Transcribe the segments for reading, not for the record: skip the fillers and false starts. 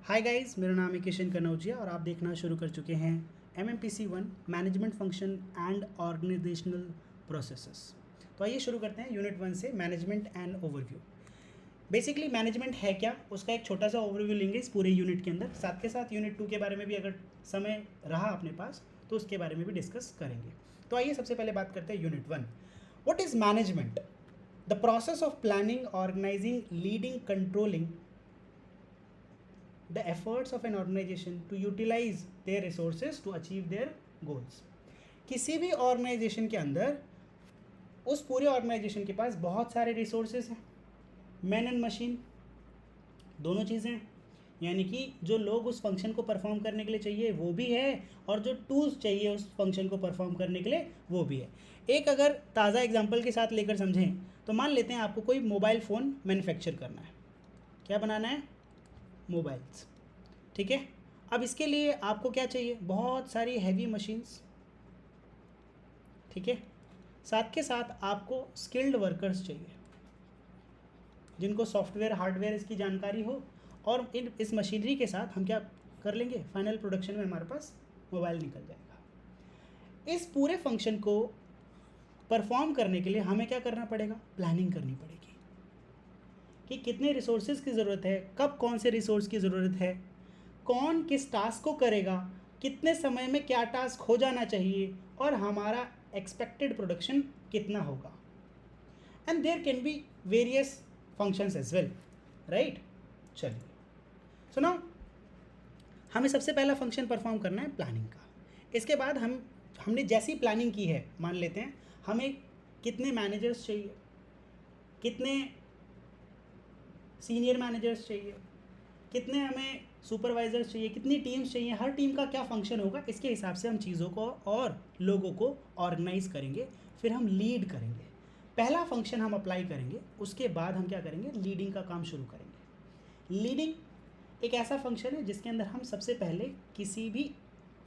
Hi guys, मेरा नाम है किशन कनौजिया और आप देखना शुरू कर चुके हैं MMPC 1 management function and organizational processes. तो आइए शुरू करते हैं यूनिट 1 से management and overview. Basically management है क्या, उसका एक छोटा सा ओवरव्यू लेंगे इस पूरे यूनिट के अंदर। साथ के साथ यूनिट 2 के बारे में भी अगर समय रहा अपने पास तो उसके बारे में भी डिस्कस करेंगे। तो आइए सबसे पहले बात करते हैं unit 1। What is management? The process of planning, organizing, leading, controlling the efforts of an organization to utilize their resources to achieve their goals। किसी भी ऑर्गेनाइजेशन के अंदर उस पूरे ऑर्गेनाइजेशन के पास बहुत सारे रिसोर्सेज हैं, मैन एंड मशीन दोनों चीज़ें हैं। यानी कि जो लोग उस फंक्शन को परफॉर्म करने के लिए चाहिए वो भी है और जो टूल्स चाहिए उस फंक्शन को परफॉर्म करने के लिए वो भी है। एक अगर ताज़ा एग्जांपल के साथ लेकर समझें तो मान लेते हैं आपको कोई मोबाइल फ़ोन मैन्युफैक्चर करना है। क्या बनाना है? मोबाइल्स। ठीक है। अब इसके लिए आपको क्या चाहिए? बहुत सारी हैवी मशीन्स। ठीक है। साथ के साथ आपको स्किल्ड वर्कर्स चाहिए जिनको सॉफ्टवेयर हार्डवेयर इसकी जानकारी हो, और इस मशीनरी के साथ हम क्या कर लेंगे, फाइनल प्रोडक्शन में हमारे पास मोबाइल निकल जाएगा। इस पूरे फंक्शन को परफॉर्म करने के लिए हमें क्या करना पड़ेगा? प्लानिंग करनी पड़ेगी कि कितने रिसोर्सेज की ज़रूरत है, कब कौन से रिसोर्स की ज़रूरत है, कौन किस टास्क को करेगा, कितने समय में क्या टास्क हो जाना चाहिए और हमारा एक्सपेक्टेड प्रोडक्शन कितना होगा। And there can be various functions as well, right. चलिए सुनो, हमें सबसे पहला फंक्शन परफॉर्म करना है प्लानिंग का। इसके बाद हमने जैसी प्लानिंग की है, मान लेते हैं हमें कितने मैनेजर्स चाहिए, कितने सीनियर मैनेजर्स चाहिए, कितने हमें सुपरवाइजर्स चाहिए, कितनी टीम्स चाहिए, हर टीम का क्या फंक्शन होगा, इसके हिसाब से हम चीज़ों को और लोगों को ऑर्गेनाइज करेंगे। फिर हम लीड करेंगे, पहला फंक्शन हम अप्लाई करेंगे। उसके बाद हम क्या करेंगे? लीडिंग का काम शुरू करेंगे। लीडिंग एक ऐसा फंक्शन है जिसके अंदर हम सबसे पहले किसी भी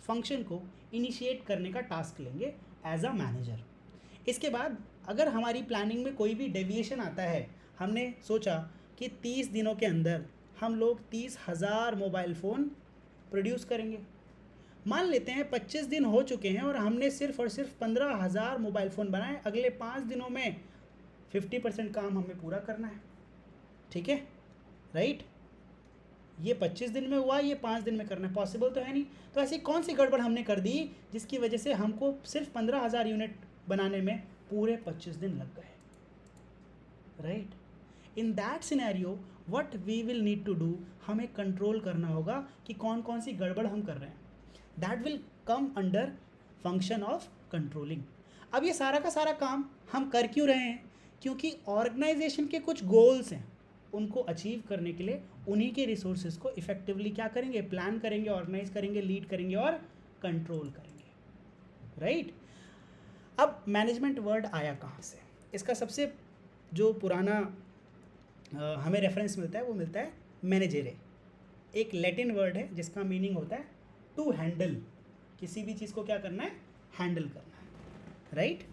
फंक्शन को इनिशिएट करने का टास्क लेंगे एज अ मैनेजर। इसके बाद अगर हमारी प्लानिंग में कोई भी डेविएशन आता है, हमने सोचा कि 30 दिनों के अंदर हम लोग 30,000 मोबाइल फ़ोन प्रोड्यूस करेंगे। मान लेते हैं 25 दिन हो चुके हैं और हमने सिर्फ और सिर्फ 15,000 मोबाइल फ़ोन बनाए। अगले 5 दिनों में 50% काम हमें पूरा करना है। ठीक है, राइट। ये 25 दिन में हुआ, ये 5 दिन में करना है, पॉसिबल तो है नहीं। तो ऐसी कौन सी गड़बड़ हमने कर दी जिसकी वजह से हमको सिर्फ 15,000 यूनिट बनाने में पूरे 25 दिन लग गए, right. In that scenario what we will need to do, हमें कंट्रोल करना होगा कि कौन कौन सी गड़बड़ हम कर रहे हैं। That will come under function of controlling. अब ये सारा का सारा काम हम कर क्यों रहे हैं? क्योंकि ऑर्गेनाइजेशन के कुछ गोल्स हैं, उनको अचीव करने के लिए उन्हीं के रिसोर्सेज को इफेक्टिवली क्या करेंगे? प्लान करेंगे, ऑर्गेनाइज करेंगे, लीड करेंगे और कंट्रोल करेंगे, राइट। अब मैनेजमेंट वर्ड आया कहाँ से? इसका सबसे जो पुराना हमें रेफरेंस मिलता है वो मिलता है मैनेजेरे। एक लैटिन वर्ड है जिसका मीनिंग होता है टू हैंडल। किसी भी चीज़ को क्या करना है? हैंडल करना है, राइट।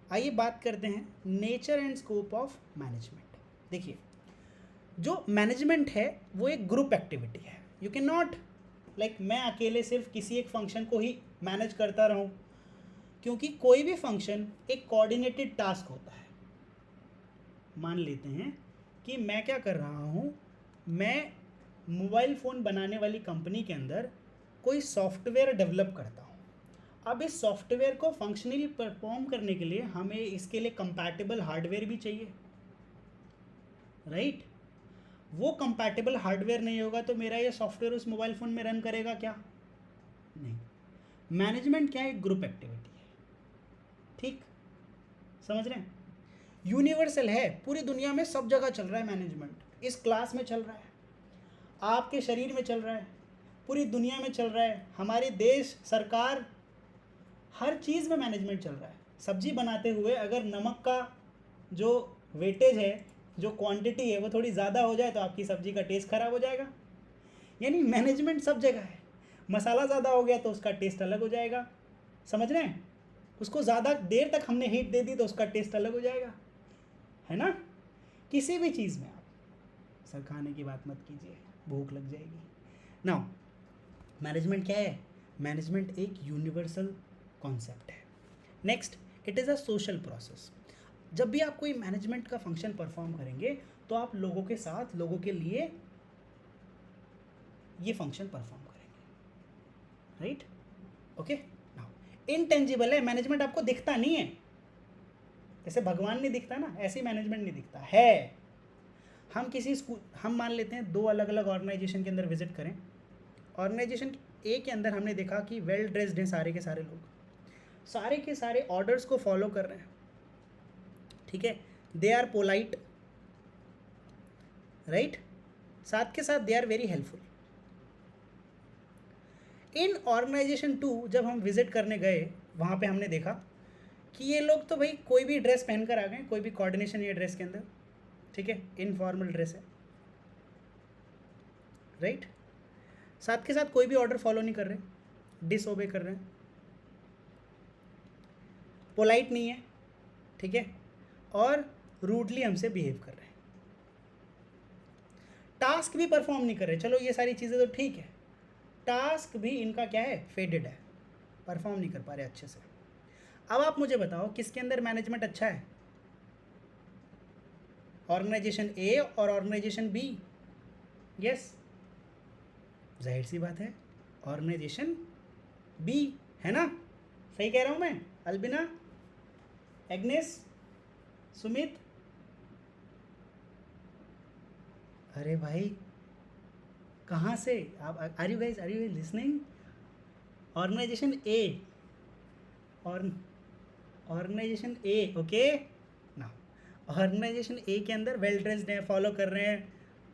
आइए बात करते हैं nature and scope of management. देखिए, जो मैनेजमेंट है वो एक ग्रुप एक्टिविटी है। यू कैन नॉट लाइक मैं अकेले सिर्फ किसी एक फंक्शन को ही मैनेज करता रहूं, क्योंकि कोई भी फंक्शन एक कोऑर्डिनेटेड टास्क होता है। मान लेते हैं कि मैं क्या कर रहा हूँ, मैं मोबाइल फ़ोन बनाने वाली कंपनी के अंदर कोई सॉफ्टवेयर डेवलप करता हूँ। अब इस सॉफ्टवेयर को फंक्शनली परफॉर्म करने के लिए हमें इसके लिए कंपैटिबल हार्डवेयर भी चाहिए, राइट। वो कंपैटिबल हार्डवेयर नहीं होगा तो मेरा ये सॉफ्टवेयर उस मोबाइल फ़ोन में रन करेगा क्या? नहीं। मैनेजमेंट क्या है? एक ग्रुप एक्टिविटी है, ठीक, समझ रहे हैं। यूनिवर्सल है, पूरी दुनिया में सब जगह चल रहा है मैनेजमेंट। इस क्लास में चल रहा है, आपके शरीर में चल रहा है, पूरी दुनिया में चल रहा है, हमारे देश, सरकार, हर चीज़ में मैनेजमेंट चल रहा है। सब्जी बनाते हुए अगर नमक का जो वेटेज है, जो क्वांटिटी है वो थोड़ी ज़्यादा हो जाए तो आपकी सब्जी का टेस्ट ख़राब हो जाएगा। यानी मैनेजमेंट सब जगह है। मसाला ज़्यादा हो गया तो उसका टेस्ट अलग हो जाएगा, समझ रहे हैं। उसको ज़्यादा देर तक हमने हीट दे दी तो उसका टेस्ट अलग हो जाएगा, है ना। किसी भी चीज़ में आप सर खाने की बात मत कीजिए, भूख लग जाएगी। नाउ मैनेजमेंट क्या है? मैनेजमेंट एक यूनिवर्सल कॉन्सेप्ट है। Next, it is a social process. जब भी आप कोई मैनेजमेंट का फंक्शन परफॉर्म करेंगे तो आप लोगों के साथ, लोगों के लिए ये फंक्शन परफॉर्म करेंगे, राइट? ओके। नाउ इनटेंजिबल है मैनेजमेंट, आपको दिखता नहीं है, जैसे भगवान नहीं दिखता ना, ऐसे मैनेजमेंट नहीं दिखता है। हम किसी स्कूल, हम मान लेते हैं 2 अलग अलग ऑर्गेनाइजेशन के अंदर विजिट करें। ऑर्गेनाइजेशन ए के अंदर हमने देखा कि वेल ड्रेस्ड हैं सारे के सारे लोग, सारे के सारे ऑर्डर्स को फॉलो कर रहे हैं, ठीक है, दे आर पोलाइट, राइट, साथ के साथ they are very helpful. In organization 2 जब हम विजिट करने गए, वहाँ पे हमने देखा कि ये लोग तो भाई कोई भी ड्रेस पहनकर आ गए, कोई भी कोऑर्डिनेशन नहीं है ड्रेस के अंदर, ठीक है, इनफॉर्मल ड्रेस है, राइट। साथ के साथ कोई भी ऑर्डर फॉलो नहीं कर रहे, डिसओबे कर रहे हैं, पोलाइट नहीं है, ठीक है, और रूडली हमसे बिहेव कर रहे हैं, टास्क भी परफॉर्म नहीं कर रहे। चलो ये सारी चीज़ें तो ठीक है, टास्क भी इनका क्या है, फेडेड है, परफॉर्म नहीं कर पा रहे अच्छे से। अब आप मुझे बताओ किसके अंदर मैनेजमेंट अच्छा है? ऑर्गेनाइजेशन ए और ऑर्गेनाइजेशन बी? यस, जाहिर सी बात है ऑर्गेनाइजेशन बी, है ना? सही कह रहा हूँ मैं? अल्बिना, एग्नेस, सुमित, अरे भाई कहाँ से आप? Are you guys, are you listening? Organization A, और ऑर्गेनाइजेशन ए, ओके ना, ऑर्गेनाइजेशन ए के अंदर वेल ड्रेस्ड हैं, फॉलो कर रहे हैं,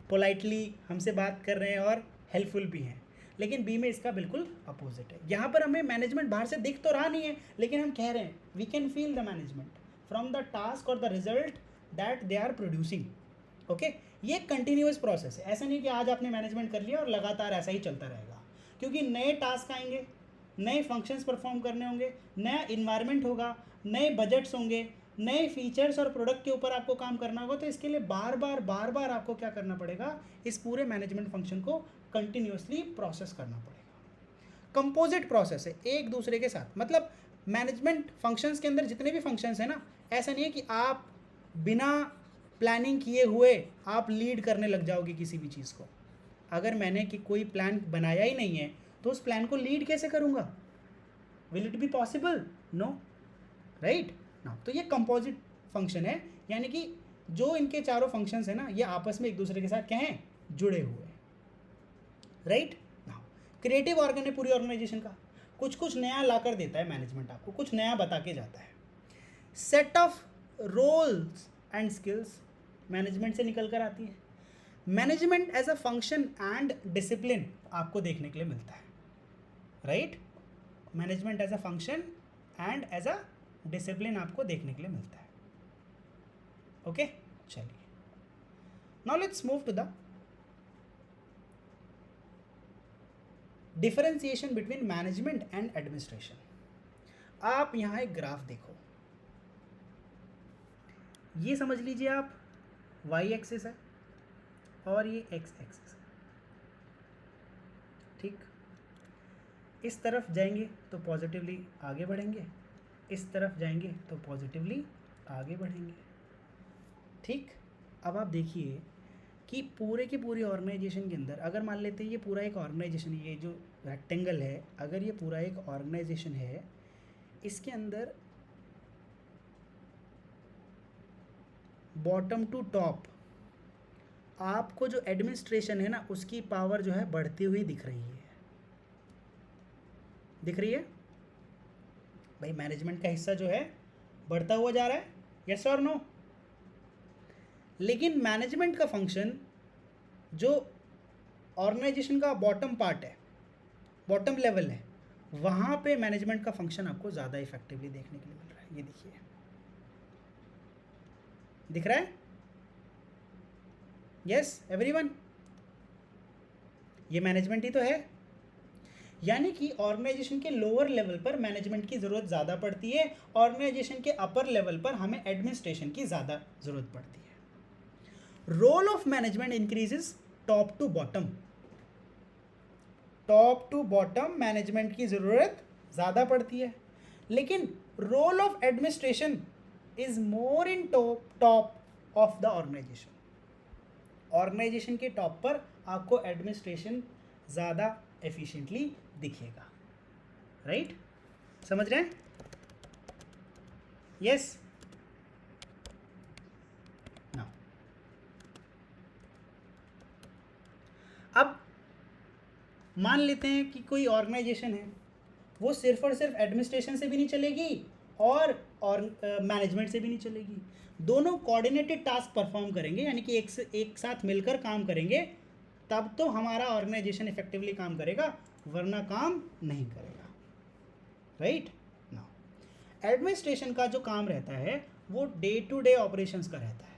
पोलाइटली हमसे बात कर रहे हैं और हेल्पफुल भी हैं। लेकिन बी में इसका बिल्कुल अपोजिट है। यहाँ पर हमें मैनेजमेंट बाहर से दिख तो रहा नहीं है, लेकिन हम कह रहे हैं we can feel the management from the task और the result that they are producing. Okay, ये कंटिन्यूस प्रोसेस है, ऐसा नहीं कि आज आपने मैनेजमेंट कर लिया और लगातार ऐसा ही चलता रहेगा, क्योंकि नए टास्क आएंगे, नए फंक्शंस परफॉर्म करने होंगे, नया इन्वायरमेंट होगा, नए बजट्स होंगे, नए फीचर्स और प्रोडक्ट के ऊपर आपको काम करना होगा। तो इसके लिए बार बार आपको क्या करना पड़ेगा, इस पूरे मैनेजमेंट फंक्शन को कंटिन्यूसली प्रोसेस करना पड़ेगा। कंपोजिट प्रोसेस है एक दूसरे के साथ, मतलब मैनेजमेंट फंक्शंस के अंदर जितने भी फंक्शंस हैं ना, ऐसा नहीं है कि आप बिना प्लानिंग किए हुए आप लीड करने लग जाओगे किसी भी चीज़ को। अगर मैंने कि कोई प्लान बनाया ही नहीं है तो उस प्लान को लीड कैसे करूँगा? Will it be possible? No, right ना। तो ये कंपोजिट फंक्शन है, यानी कि जो इनके चारों फंक्शंस हैं ना, ये आपस में एक दूसरे के साथ क्या हैं, जुड़े हुए हैं, राइट ना। क्रिएटिव ऑर्गन है पूरी ऑर्गेनाइजेशन का, कुछ कुछ नया ला कर देता है मैनेजमेंट, आपको कुछ नया बता के जाता है। Set of roles and skills management से निकल कर आती है। Management as a function and discipline आपको देखने के लिए मिलता है, right. Management as a function and as a discipline आपको देखने के लिए मिलता है। ओके, चलिए now let's move to the differentiation between management and administration. आप यहाँ एक ग्राफ देखो, ये समझ लीजिए आप वाई एक्सिस है और ये एक्स एक्सिस है, ठीक। इस तरफ जाएंगे तो पॉजिटिवली आगे बढ़ेंगे, इस तरफ जाएंगे तो पॉजिटिवली आगे बढ़ेंगे, ठीक। अब आप देखिए कि पूरे की पूरी ऑर्गेनाइजेशन के अंदर, अगर मान लेते हैं ये पूरा एक ऑर्गेनाइजेशन, ये जो रेक्टेंगल है, अगर ये पूरा एक ऑर्गेनाइजेशन है, इसके अंदर बॉटम टू टॉप आपको जो एडमिनिस्ट्रेशन है ना, उसकी पावर जो है बढ़ती हुई दिख रही है, दिख रही है भाई। मैनेजमेंट का हिस्सा जो है बढ़ता हुआ जा रहा है, यस और नो। लेकिन मैनेजमेंट का फंक्शन जो ऑर्गेनाइजेशन का बॉटम पार्ट है, बॉटम लेवल है, वहाँ पे मैनेजमेंट का फंक्शन आपको ज़्यादा इफेक्टिवली देखने के लिए मिल रहा है। ये देखिए, दिख रहा है? यस एवरीवन, ये मैनेजमेंट ही तो है। यानी कि ऑर्गेनाइजेशन के लोअर लेवल पर मैनेजमेंट की ज़रूरत ज़्यादा पड़ती है, ऑर्गेनाइजेशन के अपर लेवल पर हमें एडमिनिस्ट्रेशन की ज़्यादा ज़रूरत पड़ती है। Role of management increases top to bottom, top to bottom management की ज़रूरत ज़्यादा पड़ती है, लेकिन role of administration is more in top of the organization. Organization के टॉप पर आपको एडमिनिस्ट्रेशन ज़्यादा एफिशिएंटली दिखेगा, राइट? समझ रहे हैं? यस। नाउ अब मान लेते हैं कि कोई ऑर्गेनाइजेशन है, वो सिर्फ और सिर्फ एडमिनिस्ट्रेशन से भी नहीं चलेगी और मैनेजमेंट से भी नहीं चलेगी, दोनों कोऑर्डिनेटेड टास्क परफॉर्म करेंगे, यानी कि एक साथ मिलकर काम करेंगे, तब तो हमारा ऑर्गेनाइजेशन इफेक्टिवली काम करेगा, वरना काम नहीं करेगा, राइट? नाउ एडमिनिस्ट्रेशन का जो काम रहता है वो डे टू डे ऑपरेशंस का रहता है,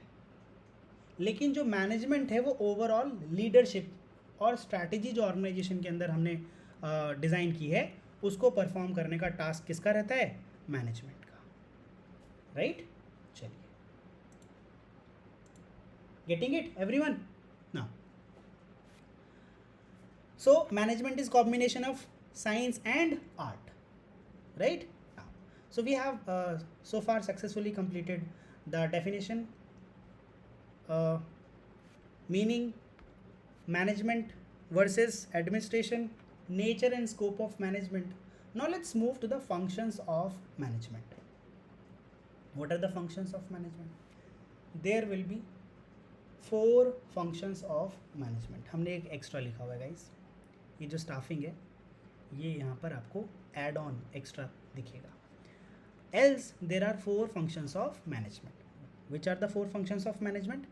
लेकिन जो मैनेजमेंट है वो ओवरऑल लीडरशिप और स्ट्रैटेजी जो ऑर्गेनाइजेशन के अंदर हमने डिज़ाइन की है उसको परफॉर्म करने का टास्क किसका रहता है? मैनेजमेंट का, राइट? चलिए, getting it everyone? Now so management is combination of science and art, right? So we have so far successfully completed the definition, meaning, management versus administration, nature and scope of management. Now let's move to the functions of management. What are the functions of management? There will be 4 functions of management. हमने एक extra लिखा हुआ है guys, ये जो staffing है ये यहाँ पर आपको एड ऑन एक्स्ट्रा दिखेगा। Else there are 4 functions of management. Which are the 4 functions of management?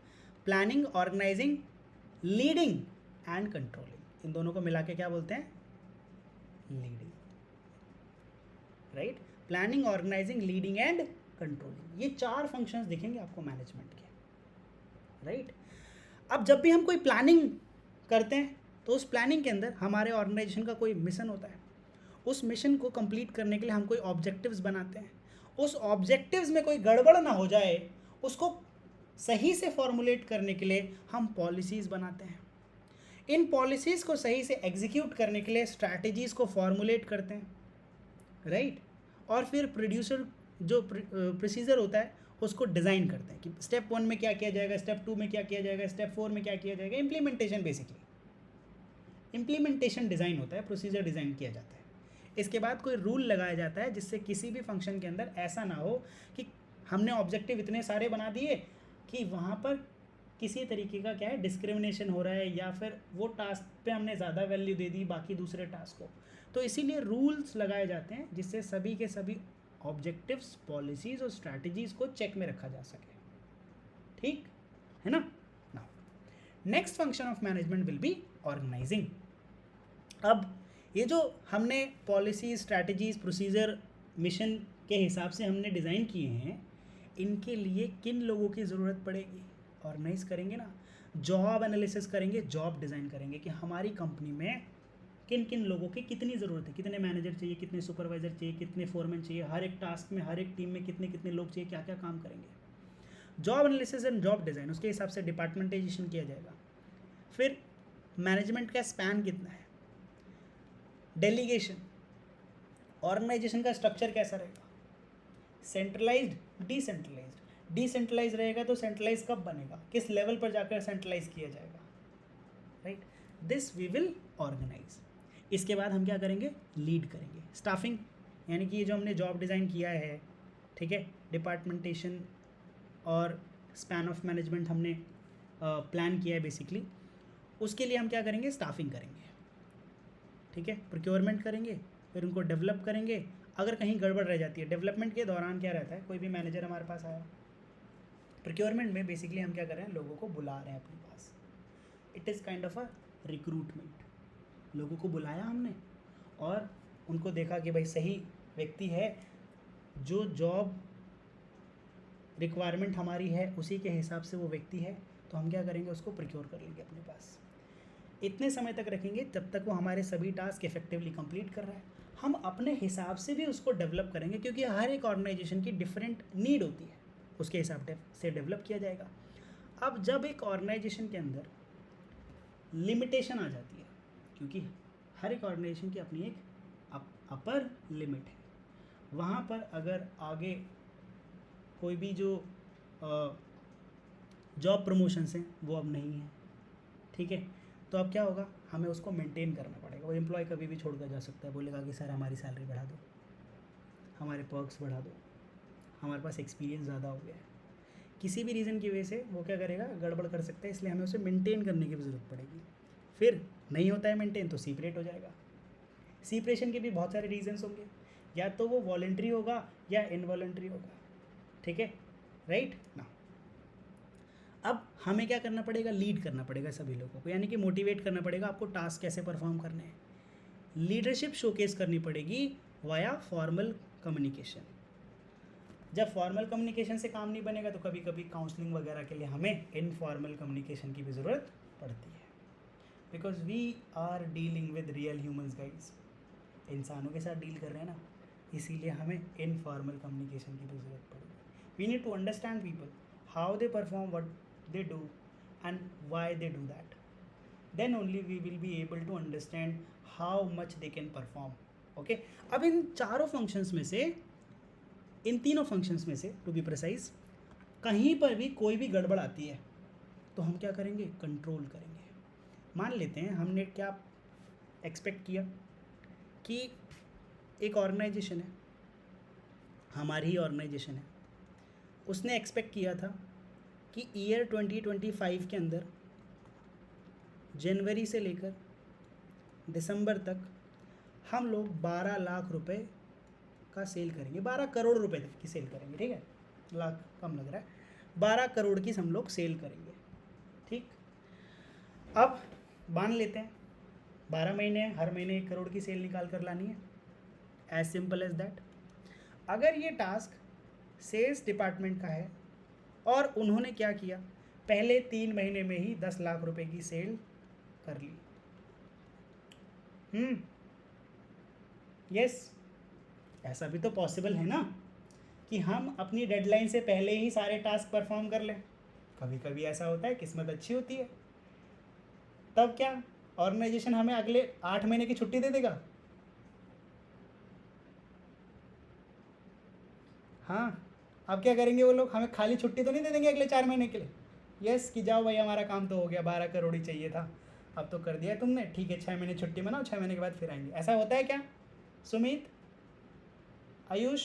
Planning, organizing, leading and controlling. इन दोनों को मिला के क्या बोलते हैं? Leading, right? Planning, organizing, leading and controlling, ये 4 फंक्शंस दिखेंगे आपको मैनेजमेंट के, राइट? अब जब भी हम कोई प्लानिंग करते हैं तो उस प्लानिंग के अंदर हमारे ऑर्गेनाइजेशन का कोई मिशन होता है, उस मिशन को कंप्लीट करने के लिए हम कोई ऑब्जेक्टिव्स बनाते हैं, उस ऑब्जेक्टिव्स में कोई गड़बड़ ना हो जाए उसको सही से फॉर्मुलेट करने के लिए हम पॉलिसीज़ बनाते हैं, इन पॉलिसीज़ को सही से एग्जीक्यूट करने के लिए स्ट्रैटेजीज़ को फॉर्मुलेट करते हैं, राइट? और फिर प्रोड्यूसर जो प्रोसीजर होता है उसको डिज़ाइन करते हैं कि स्टेप 1 में क्या किया जाएगा, स्टेप 2 में क्या किया जाएगा, स्टेप 4 में क्या किया जाएगा। इम्प्लीमेंटेशन, बेसिकली इम्प्लीमेंटेशन डिज़ाइन होता है, प्रोसीजर डिज़ाइन किया जाता है। इसके बाद कोई रूल लगाया जाता है जिससे किसी भी फंक्शन के अंदर ऐसा ना हो कि हमने ऑब्जेक्टिव इतने सारे बना दिए कि वहाँ पर किसी तरीके का क्या है डिस्क्रिमिनेशन हो रहा है, या फिर वो टास्क पे हमने ज़्यादा वैल्यू दे दी बाकी दूसरे टास्क को। तो इसीलिए रूल्स लगाए जाते हैं जिससे सभी के सभी ऑब्जेक्टिव्स, पॉलिसीज़ और स्ट्रैटेजीज़ को चेक में रखा जा सके, ठीक है ना? Now next function of management will be organizing. अब ये जो हमने पॉलिसी, स्ट्रैटेजीज, प्रोसीजर, मिशन के हिसाब से हमने डिज़ाइन किए हैं, इनके लिए किन लोगों की ज़रूरत पड़ेगी? ऑर्गेनाइज करेंगे ना, जॉब एनालिसिस करेंगे, जॉब डिज़ाइन करेंगे कि हमारी कंपनी में किन किन लोगों की कितनी ज़रूरत है, कितने मैनेजर चाहिए, कितने सुपरवाइज़र चाहिए, कितने फोरमैन चाहिए, हर एक टास्क में, हर एक टीम में कितने कितने लोग चाहिए, क्या क्या काम करेंगे। Job analysis and job design, उसके हिसाब से डिपार्टमेंटाइजेशन किया जाएगा। फिर मैनेजमेंट का स्पैन कितना है, डेलीगेशन, ऑर्गेनाइजेशन का स्ट्रक्चर कैसा रहेगा, सेंट्रलाइज्ड, डिसेंट्रलाइज्ड। डिसेंट्रलाइज रहेगा तो सेंट्रलाइज कब बनेगा, किस लेवल पर जाकर सेंट्रलाइज किया जाएगा, right? This we will organize. इसके बाद हम क्या करेंगे? लीड करेंगे। स्टाफिंग, यानी कि ये जो हमने जॉब डिज़ाइन किया है, ठीक है, डिपार्टमेंटेशन और स्पैन ऑफ मैनेजमेंट हमने प्लान किया है बेसिकली, उसके लिए हम क्या करेंगे? स्टाफिंग करेंगे, ठीक है, प्रोक्योरमेंट करेंगे, फिर उनको डेवलप करेंगे। अगर कहीं गड़बड़ रह जाती है, डेवलपमेंट के दौरान क्या रहता है, कोई भी मैनेजर हमारे पास आया, प्रोक्योरमेंट में बेसिकली हम क्या कर रहे हैं? लोगों को बुला रहे हैं अपने पास। It is kind of a recruitment. लोगों को बुलाया हमने और उनको देखा कि भाई सही व्यक्ति है, जो जॉब रिक्वायरमेंट हमारी है उसी के हिसाब से वो व्यक्ति है, तो हम क्या करेंगे? उसको प्रोक्योर कर लेंगे अपने पास। इतने समय तक रखेंगे जब तक वो हमारे सभी टास्क इफेक्टिवली कंप्लीट कर रहा है। हम अपने हिसाब से भी उसको डेवलप करेंगे, क्योंकि हर एक ऑर्गेनाइजेशन की डिफरेंट नीड होती है, उसके हिसाब से डेवलप किया जाएगा। अब जब एक ऑर्गेनाइजेशन के अंदर लिमिटेशन आ जाती है, क्योंकि हर एक ऑर्गेनाइजेशन की अपनी एक अपर लिमिट है, वहाँ पर अगर आगे कोई भी जो जॉब प्रमोशंस हैं वो अब नहीं है, ठीक है, तो अब क्या होगा, हमें उसको मेंटेन करना पड़ेगा। वो एम्प्लॉय कभी भी छोड़ कर जा सकता है, बोलेगा कि सर हमारी सैलरी बढ़ा दो, हमारे पर्क्स बढ़ा दो, हमारे पास एक्सपीरियंस ज़्यादा हो गया है। किसी भी रीज़न की वजह से वो क्या करेगा, गड़बड़ कर सकता है, इसलिए हमें उसे मेंटेन करने की भी ज़रूरत पड़ेगी। फिर नहीं होता है मेंटेन तो सीपरेट हो जाएगा। सीपरेशन के भी बहुत सारे रीजंस होंगे, या तो वो वॉलेंट्री होगा या इनवॉलेंट्री होगा, ठीक है, राइट ना। अब हमें क्या करना पड़ेगा, लीड करना पड़ेगा सभी लोगों को, यानी कि मोटिवेट करना पड़ेगा आपको टास्क कैसे परफॉर्म करने हैं। लीडरशिप शोकेस करनी पड़ेगी वाया फॉर्मल कम्युनिकेशन। जब फॉर्मल कम्युनिकेशन से काम नहीं बनेगा तो कभी कभी काउंसलिंग वगैरह के लिए हमें इनफॉर्मल कम्युनिकेशन की भी ज़रूरत पड़ती है, because we are dealing with real humans guys, इंसानों के साथ डील कर रहे हैं ना, इसीलिए हमें इनफॉर्मल कम्युनिकेशन की भी ज़रूरत पड़ेगी। We need to understand people, how they perform, what they do and why they do that, then only we will be able to understand how much they can perform, okay। अब इन चारों functions में से, इन तीनों functions में से to be precise, कहीं पर भी कोई भी गड़बड़ आती है तो हम क्या करेंगे, कंट्रोल करेंगे। मान लेते हैं हमने क्या एक्सपेक्ट किया कि एक ऑर्गेनाइजेशन है, हमारी ही ऑर्गेनाइजेशन है, उसने एक्सपेक्ट किया था कि ईयर 2025 के अंदर जनवरी से लेकर दिसंबर तक हम लोग 12 लाख रुपए का सेल करेंगे, 12 करोड़ रुपए तक की सेल करेंगे, ठीक है, लाख कम लग रहा है, 12 करोड़ की हम लोग सेल करेंगे, ठीक। अब मान लेते हैं 12 महीने, हर महीने 1 करोड़ की सेल निकाल कर लानी है, एज सिंपल एज दैट। अगर ये टास्क सेल्स डिपार्टमेंट का है और उन्होंने क्या किया, पहले 3 महीने में ही 10 लाख रुपए की सेल कर ली, यस, ऐसा भी तो पॉसिबल है ना कि हम अपनी डेडलाइन से पहले ही सारे टास्क परफॉर्म कर लें। कभी कभी ऐसा होता है, किस्मत अच्छी होती है, तब क्या ऑर्गेनाइजेशन हमें अगले 8 महीने की छुट्टी दे देगा। हाँ, अब क्या करेंगे वो लोग, हमें खाली छुट्टी तो नहीं दे देंगे अगले 4 महीने के लिए, यस, कि जाओ भाई हमारा काम तो हो गया, 12 करोड़ ही चाहिए था, अब तो कर दिया तुमने, ठीक है 6 महीने छुट्टी मनाओ, 6 महीने के बाद फिर आएंगे। ऐसा होता है क्या सुमित, आयुष,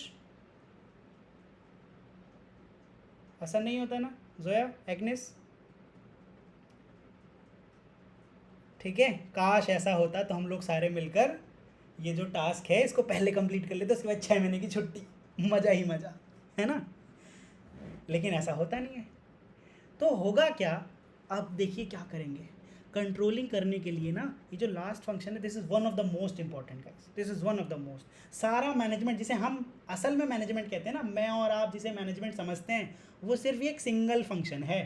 ऐसा नहीं होता ना, जोया, एग्नेस, ठीक है। काश ऐसा होता तो हम लोग सारे मिलकर ये जो टास्क है इसको पहले कंप्लीट कर लेते, उसके बाद 6 महीने की छुट्टी, मज़ा ही मज़ा है ना, लेकिन ऐसा होता नहीं है। तो होगा क्या, अब देखिए क्या करेंगे, कंट्रोलिंग करने के लिए ना, ये जो लास्ट फंक्शन है, this is one of the most important guys, this is one of the most. सारा मैनेजमेंट जिसे हम असल में मैनेजमेंट कहते हैं ना, मैं और आप जिसे मैनेजमेंट समझते हैं, वो सिर्फ एक सिंगल फंक्शन है।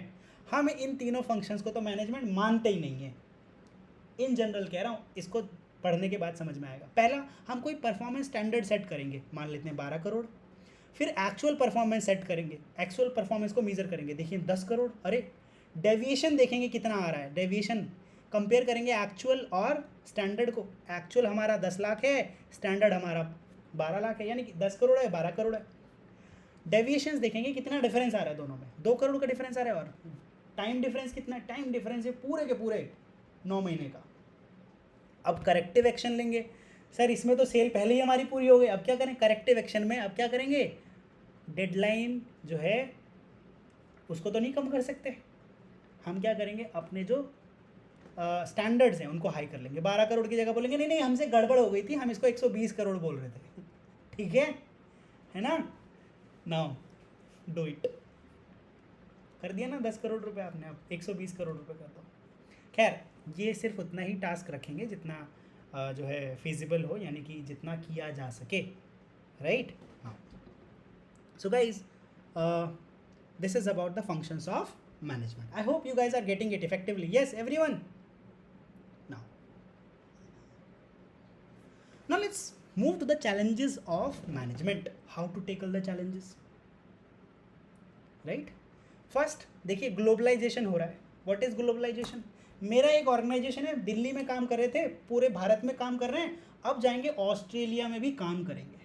हम इन तीनों फंक्शंस को तो मैनेजमेंट मानते ही नहीं है, इन जनरल कह रहा हूँ, इसको पढ़ने के बाद समझ में आएगा। पहला, हम कोई परफॉर्मेंस स्टैंडर्ड सेट करेंगे, मान लेते हैं 12 करोड़, फिर एक्चुअल परफॉर्मेंस सेट करेंगे, एक्चुअल परफॉर्मेंस को मेजर करेंगे, देखिए 10 करोड़, अरे डेविएशन देखेंगे कितना आ रहा है, डेविएशन कंपेयर करेंगे एक्चुअल और स्टैंडर्ड को, एक्चुअल हमारा 10 लाख है, स्टैंडर्ड हमारा 12 लाख है, यानी कि 10 करोड़ है 12 करोड़ है। डेविएशंस देखेंगे कितना डिफरेंस आ रहा है दोनों में, 2 करोड़ का डिफरेंस आ रहा है, और टाइम डिफरेंस कितना, टाइम डिफरेंस है पूरे के पूरे 9 महीने का। अब करेक्टिव एक्शन लेंगे, सर इसमें तो सेल पहले ही हमारी पूरी हो गई, अब क्या करें, करेक्टिव एक्शन में अब क्या करेंगे, डेडलाइन जो है उसको तो नहीं कम कर सकते, हम क्या करेंगे, अपने जो स्टैंडर्ड्स हैं उनको हाई कर लेंगे, 12 करोड़ की जगह बोलेंगे नहीं नहीं हमसे गड़बड़ हो गई थी, हम इसको 120 करोड़ बोल रहे थे, ठीक है ना, नाउ डू इट, कर दिया ना 10 करोड़ रुपए आपने, अब 120 करोड़ रुपए कर दो। खैर ये सिर्फ उतना ही टास्क रखेंगे जितना जो है फिजिबल हो, यानी कि जितना किया जा सके, राइट। हाँ, so guys this is about the functions of management. I hope you guys are getting it effectively. Yes, everyone. Now let's move to the challenges of management, how to tackle the challenges, right? First, देखिए globalization हो रहा है. What is globalization? मेरा एक organisation है, दिल्ली में काम कर रहे थे, पूरे भारत में काम कर रहे हैं, अब जाएंगे ऑस्ट्रेलिया में भी काम करेंगे.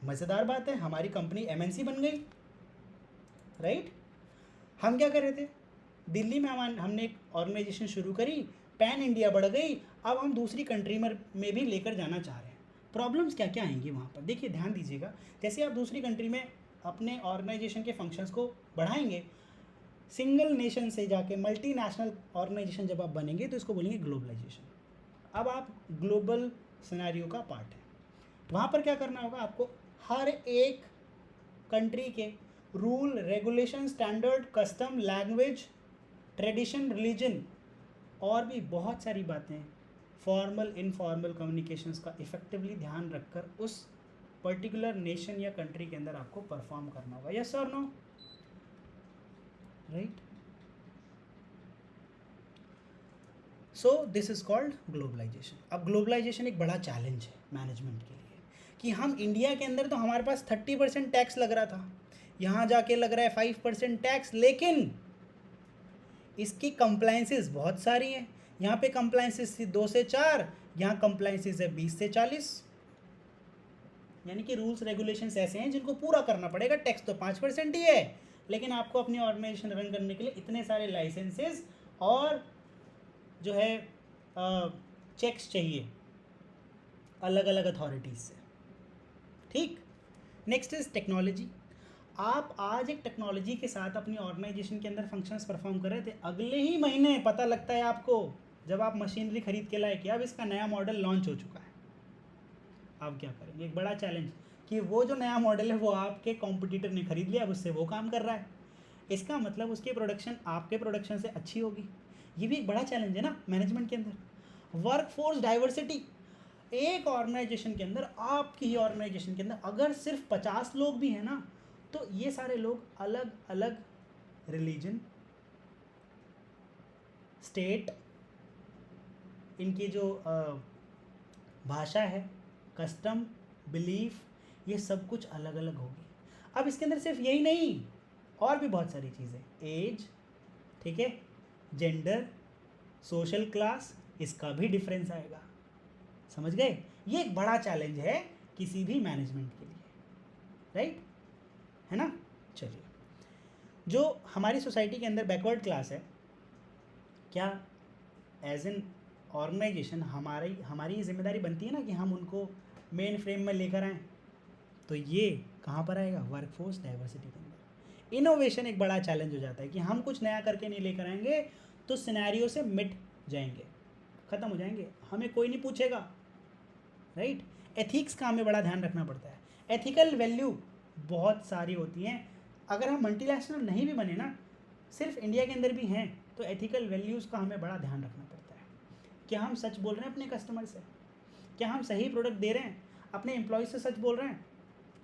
मज़ेदार बात है, हमारी कंपनी एमएनसी बन गई, राइट. हम क्या कर रहे थे, दिल्ली में हमने एक ऑर्गेनाइजेशन शुरू करी, पैन इंडिया बढ़ गई, अब हम दूसरी कंट्री में भी लेकर जाना चाह रहे हैं. प्रॉब्लम्स क्या क्या आएंगी वहाँ पर, देखिए ध्यान दीजिएगा. जैसे आप दूसरी कंट्री में अपने ऑर्गेनाइजेशन के फंक्शंस को बढ़ाएंगे, सिंगल नेशन से जाके मल्टीनेशनल ऑर्गेनाइजेशन जब आप बनेंगे तो इसको बोलेंगे ग्लोबलाइजेशन. अब आप ग्लोबल सिनेरियो का पार्ट है. वहाँ पर क्या करना होगा आपको, हर एक कंट्री के rule, regulation, standard, custom, language, tradition, religion और भी बहुत सारी बातें, फॉर्मल इनफॉर्मल कम्युनिकेशंस का इफेक्टिवली ध्यान रखकर उस पर्टिकुलर नेशन या कंट्री के अंदर आपको परफॉर्म करना होगा. यस और no, right. So this is called globalization. अब ग्लोबलाइजेशन एक बड़ा चैलेंज है मैनेजमेंट के लिए, कि हम इंडिया के अंदर तो हमारे पास 30% टैक्स लग रहा था, यहाँ जाके लग रहा है 5% टैक्स, लेकिन इसकी कंप्लाइंसेस बहुत सारी हैं. यहाँ पे कंप्लाइंसेस 2 से 4, यहाँ कंप्लाइंसेस है 20 से 40. यानी कि रूल्स रेगुलेशंस ऐसे हैं जिनको पूरा करना पड़ेगा. टैक्स तो 5% ही है, लेकिन आपको अपनी ऑर्गेनाइजेशन रन करने के लिए इतने सारे लाइसेंसेस और जो है चेक्स चाहिए अलग अलग अथॉरिटीज़ से. ठीक. Next is technology. आप आज एक टेक्नोलॉजी के साथ अपनी ऑर्गेनाइजेशन के अंदर फंक्शंस परफॉर्म कर रहे थे, अगले ही महीने पता लगता है आपको, जब आप मशीनरी खरीद के लाए कि अब इसका नया मॉडल लॉन्च हो चुका है. आप क्या करेंगे? एक बड़ा चैलेंज कि वो जो नया मॉडल है वो आपके कॉम्पिटिटर ने खरीद लिया, अब उससे वो काम कर रहा है. इसका मतलब उसकी प्रोडक्शन आपके प्रोडक्शन से अच्छी होगी. ये भी एक बड़ा चैलेंज है ना मैनेजमेंट के अंदर. Work force diversity. एक ऑर्गेनाइजेशन के अंदर, आपकी ही ऑर्गेनाइजेशन के अंदर अगर सिर्फ 50 लोग भी हैं ना, तो ये सारे लोग अलग अलग रिलीजन, स्टेट, इनकी जो भाषा है, कस्टम, बिलीफ, ये सब कुछ अलग अलग होगी. अब इसके अंदर सिर्फ यही नहीं, और भी बहुत सारी चीज़ें, एज, ठीक है, जेंडर, सोशल क्लास, इसका भी डिफरेंस आएगा. समझ गए? ये एक बड़ा चैलेंज है किसी भी मैनेजमेंट के लिए, राइट, है ना. चलिए, जो हमारी सोसाइटी के अंदर बैकवर्ड क्लास है, क्या एज एन ऑर्गेनाइजेशन हमारी जिम्मेदारी बनती है ना कि हम उनको मेन फ्रेम में लेकर आएँ. तो ये कहाँ पर आएगा? वर्कफोर्स डाइवर्सिटी के अंदर. इनोवेशन एक बड़ा चैलेंज हो जाता है कि हम कुछ नया करके नहीं लेकर आएंगे तो सिनेरियो से मिट जाएंगे, ख़त्म हो जाएंगे, हमें कोई नहीं पूछेगा, राइट. एथिक्स का हमें बड़ा ध्यान रखना पड़ता है. एथिकल वैल्यू बहुत सारी होती हैं. अगर हम मल्टीनेशनल नहीं भी बने ना, सिर्फ इंडिया के अंदर भी हैं, तो एथिकल वैल्यूज़ का हमें बड़ा ध्यान रखना पड़ता है. क्या हम सच बोल रहे हैं अपने कस्टमर से? क्या हम सही प्रोडक्ट दे रहे हैं? अपने एम्प्लॉयज़ से सच बोल रहे हैं?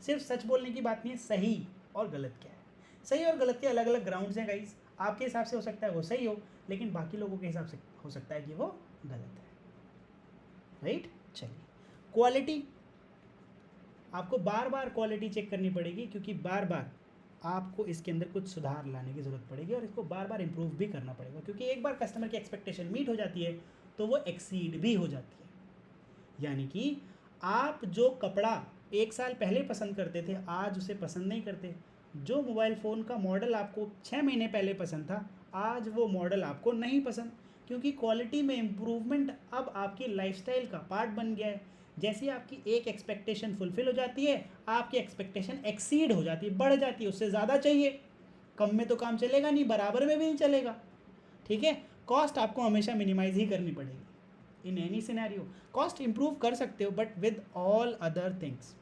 सिर्फ सच बोलने की बात नहीं है, सही और गलत क्या है. सही और गलत के अलग अलग ग्राउंड्स हैं गाइस. आपके हिसाब से हो सकता है वो सही हो, लेकिन बाकी लोगों के हिसाब से हो सकता है कि वो गलत है, राइट. चलिए, क्वालिटी. आपको बार बार क्वालिटी चेक करनी पड़ेगी, क्योंकि बार बार आपको इसके अंदर कुछ सुधार लाने की ज़रूरत पड़ेगी और इसको बार बार इम्प्रूव भी करना पड़ेगा, क्योंकि एक बार कस्टमर की एक्सपेक्टेशन मीट हो जाती है तो वो एक्सीड भी हो जाती है. यानी कि आप जो कपड़ा 1 साल पहले पसंद करते थे, आज उसे पसंद नहीं करते. जो मोबाइल फ़ोन का मॉडल आपको 6 महीने पहले पसंद था, आज वो मॉडल आपको नहीं पसंद, क्योंकि क्वालिटी में इम्प्रूवमेंट अब आपकी लाइफस्टाइल का पार्ट बन गया है. जैसे आपकी एक एक्सपेक्टेशन फुलफ़िल हो जाती है, आपकी एक्सपेक्टेशन एक्सीड हो जाती है, बढ़ जाती है, उससे ज़्यादा चाहिए. कम में तो काम चलेगा नहीं, बराबर में भी नहीं चलेगा, ठीक है. कॉस्ट आपको हमेशा मिनिमाइज़ ही करनी पड़ेगी in any scenario. Cost improve कर सकते हो, but with all other things.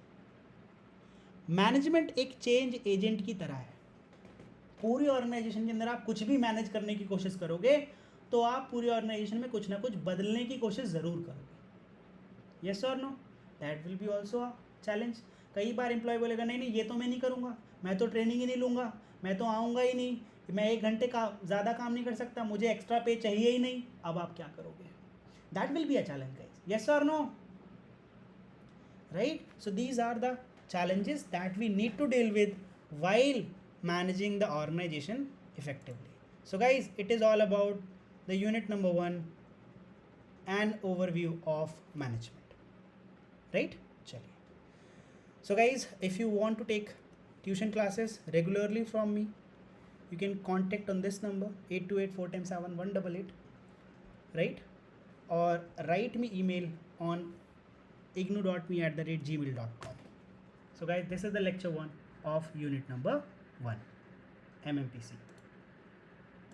Management एक चेंज एजेंट की तरह है. पूरी ऑर्गेनाइजेशन के अंदर आप कुछ भी मैनेज करने की कोशिश करोगे तो आप पूरी ऑर्गेनाइजेशन में कुछ ना कुछ बदलने की कोशिश ज़रूर करोगे. यस और no, that will be also a challenge. कई बार एम्प्लॉय बोलेगा नहीं नहीं ये तो मैं नहीं करूँगा, मैं तो ट्रेनिंग ही नहीं लूँगा, मैं तो आऊँगा ही नहीं, मैं 1 घंटे का ज़्यादा काम नहीं कर सकता, मुझे एक्स्ट्रा पे चाहिए ही नहीं. अब आप क्या करोगे? That will be a challenge guys. Yes और no, right. So these are the challenges that we need to deal with while managing the organization effectively. So guys, it is all about the unit number 1, an overview of management, right? Chaliye. So guys, if you want to take tuition classes regularly from me, you can contact on this number 828 4 times 7 188, right? Or write me email on ignu.me@gmail.com. So guys, this is the lecture 1 of unit number 1, MMPC.